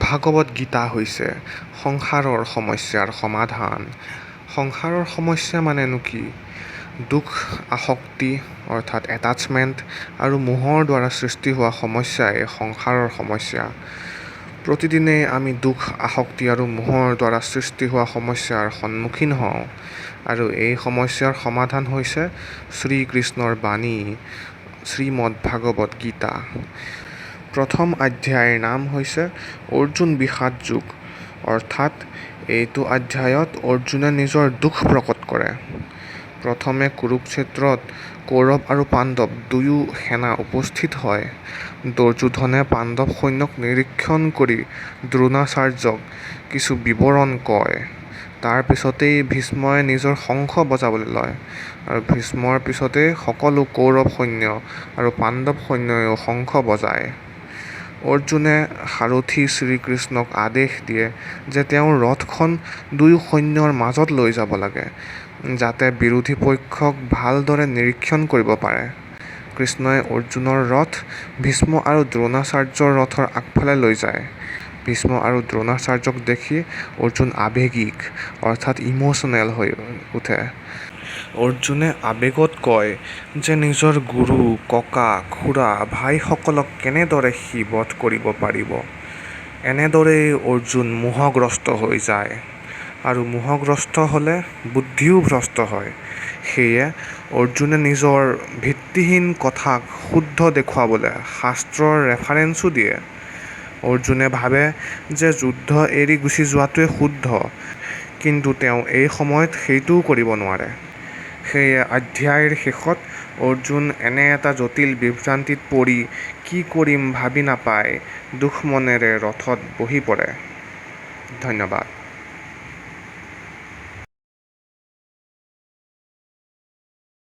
ভাগৱত গীতা হৈছে সংসাৰৰ সমস্যাৰ সমাধান। সংসাৰৰ সমস্যা মানেনো কি? দুখ, আসক্তি অৰ্থাৎ এটাচমেণ্ট আৰু মোহৰ দ্বাৰা সৃষ্টি হোৱা সমস্যাই সংসাৰৰ সমস্যা। প্ৰতিদিনেই আমি দুখ, আসক্তি আৰু মোহৰ দ্বাৰা সৃষ্টি হোৱা সমস্যাৰ সন্মুখীন হওঁ আৰু এই সমস্যাৰ সমাধান হৈছে শ্ৰীকৃষ্ণৰ বাণী শ্ৰীমদ ভাগৱত গীতা। প্ৰথম অধ্যায়ৰ নাম হৈছে অৰ্জুন বিষাদ যোগ, অৰ্থাৎ এইটো অধ্যায়ত অৰ্জুনে নিজৰ দুখ প্ৰকট কৰে। প্ৰথমে কুৰুক্ষেত্ৰত কৌৰৱ আৰু পাণ্ডৱ দুয়ো সেনা উপস্থিত হয়। দুৰ্যোধনে পাণ্ডৱ সৈন্যক নিৰীক্ষণ কৰি দ্ৰোণাচাৰ্যক কিছু বিৱৰণ কয়। তাৰ পিছতেই ভীষ্মই নিজৰ শংখ বজাবলৈ লয় আৰু ভীষ্মৰ পিছতেই সকলো কৌৰৱ সৈন্য আৰু পাণ্ডৱ সৈন্যইও শংখ বজায়। অৰ্জুনে সাৰথি শ্ৰীকৃষ্ণক আদেশ দিয়ে যে তেওঁৰ ৰথখন দুয়ো সৈন্যৰ মাজত লৈ যাব লাগে, যাতে বিৰোধী পক্ষক ভালদৰে নিৰীক্ষণ কৰিব পাৰে। কৃষ্ণই অৰ্জুনৰ ৰথ ভীষ্ম আৰু দ্ৰোণাচাৰ্যৰ ৰথৰ আগফালে লৈ যায়। ভীষ্ম আৰু দ্ৰোণাচাৰ্যক দেখি অৰ্জুন আৱেগিক অৰ্থাৎ ইম'চনেল হৈ উঠে। অৰ্জুনে আৱেগত কয় যে নিজৰ গুৰু, ককা, খুৰা, ভাইসকলক কেনেদৰে সি বধ কৰিব পাৰিব। এনেদৰেই অৰ্জুন মোহগ্ৰস্ত হৈ যায় আৰু মোহগ্ৰস্ত হ'লে বুদ্ধিও ভ্ৰষ্ট হয়। সেয়ে অৰ্জুনে নিজৰ ভিত্তিহীন কথাক শুদ্ধ দেখুৱাবলৈ শাস্ত্ৰৰ ৰেফাৰেন্সো দিয়ে। অৰ্জুনে ভাবে যে যুদ্ধ এৰি গুচি যোৱাটোৱে শুদ্ধ, কিন্তু তেওঁ এই সময়ত সেইটোও কৰিব নোৱাৰে। সেয়ে অধ্যায়ৰ শেষত অৰ্জুন এনে এটা জটিল বিভ্ৰান্তিত পৰি কি কৰিম ভাবি নাপাই দুখ মনেৰে ৰথত বহি পৰে। ধন্যবাদ।